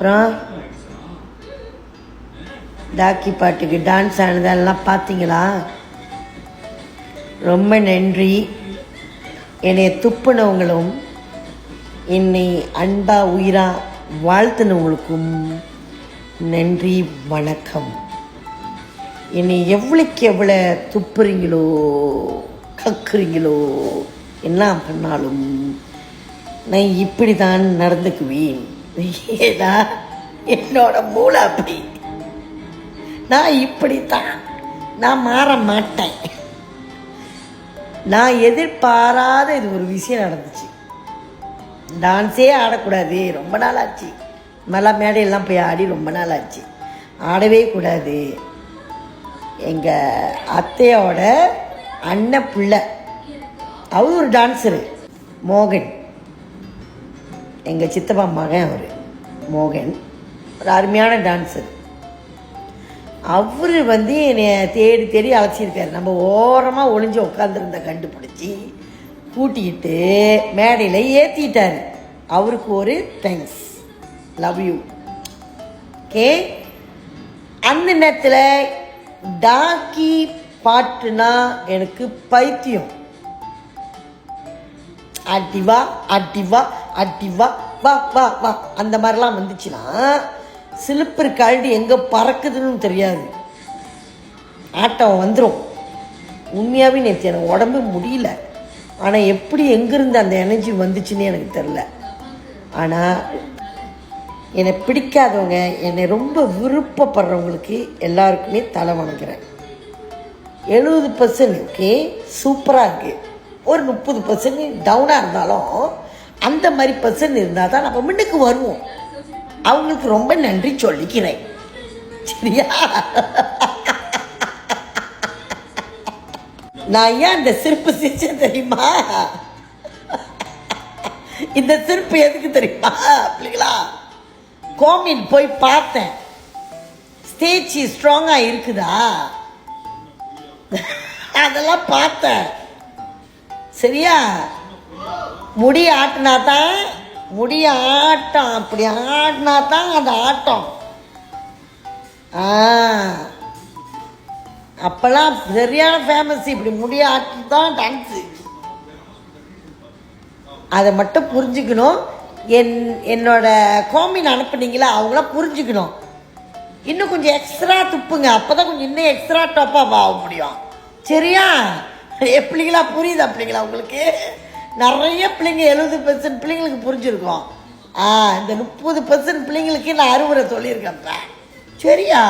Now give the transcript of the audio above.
அப்புறம் டாக்கி பாட்டுக்கு டான்ஸ் ஆனதெல்லாம் பார்த்தீங்களா? ரொம்ப நன்றி. என்னை துப்புனவங்களும் என்னை அன்பா உயிரா வாழ்த்துனவங்களுக்கும் நன்றி, வணக்கம். என்னை எவ்வளோக்கு எவ்வளோ துப்புறீங்களோ கக்குறீங்களோ என்ன பண்ணாலும் நான் இப்படி தான் நடந்துக்குவேன். ஏதா என்னோட மூளை அப்படி. நான் இப்படித்தான், நான் மாற மாட்டேன். நான் எதிர்பாராத இது ஒரு விஷயம் நடந்துச்சு. டான்ஸே ஆடக்கூடாது, ரொம்ப நாள் ஆச்சு. மலை மேடையெல்லாம் போய் ஆடி ரொம்ப நாள் ஆச்சு. ஆடவே கூடாது. எங்கள் அத்தையோட அண்ணன் பிள்ளை, அவர் ஒரு டான்ஸரு, மோகன். எங்கள் சித்தப்பா மகன் அவர் மோகன், ஒரு அருமையான டான்ஸர். அவர் என்னை தேடி தேடி அழைச்சிருக்காரு. நம்ம ஓரமாக ஒளிஞ்சு உட்காந்துருந்த கண்டுபிடிச்சி கூட்டிக்கிட்டு மேடையில் ஏற்றிட்டார். அவருக்கு ஒரு தேங்க்ஸ், லவ் யூ. ஓகே. அந்த நேரத்தில் டாக்கி பாட்டுனா எனக்கு பைத்தியம். அடிவா அடிவா அடிவா வா வா வா அந்த மாதிரிலாம் வந்துச்சுன்னா சிலிப்பர் கழட்டி எங்கே பறக்குதுன்னு தெரியாது, ஆட்டம் வந்துடும். உண்மையாகவே நேற்று எனக்கு உடம்பு முடியல. ஆனால் எப்படி எங்கேருந்து அந்த எனர்ஜி வந்துச்சுன்னு எனக்கு தெரில. ஆனால் என்னை பிடிக்காதவங்க, என்னை ரொம்ப விருப்பப்படுறவங்களுக்கு எல்லாருக்குமே தலை வணங்குறேன். 70% ஓகே, சூப்பராக இருக்குது. ஒரு 30% டவுனாக இருந்தாலும் அந்த மாதிரி பர்சன்ட் இருந்தால் தான் நம்ம முன்னுக்கு வருவோம். அவங்களுக்கு ரொம்ப நன்றி சொல்லிக்கிறேன். சரியா? நான் ஏன் இந்த சிரிப்பு சிரிச்சேன் தெரியுமா? இந்த சிரிப்பு எதுக்கு தெரியுமா அப்படிங்களா? கோமின் போய் பார்த்தேன், ஸ்டேஜ் ஸ்ட்ராங்காக இருக்குதா அதெல்லாம் பார்த்தேன். சரியா? முடி ஆட்டினா தான், முடி ஆட்டம் அப்படி ஆடினா தான் அந்த ஆட்டம். அப்போல்லாம் சரியான ஃபேமஸ், இப்படி முடி ஆட்டி தான் டான்ஸு. அதை மட்டும் புரிஞ்சுக்கணும். என்னோட கோமின் அனுப்புனீங்களா, அவங்களாம் புரிஞ்சுக்கணும். இன்னும் கொஞ்சம் எக்ஸ்ட்ரா துப்புங்க, அப்போ தான் கொஞ்சம் இன்னும் எக்ஸ்ட்ரா டாப்பாக ஆக முடியும். சரியா? பிள்ளைங்களா புரியுதா பிள்ளைங்களா உங்களுக்கு? நிறைய பிள்ளைங்க 70% பிள்ளைங்களுக்கு புரிஞ்சுருக்கோம். இந்த 30% பிள்ளைங்களுக்கு நான் அறிவுரை சொல்லியிருக்கேன். சரியா?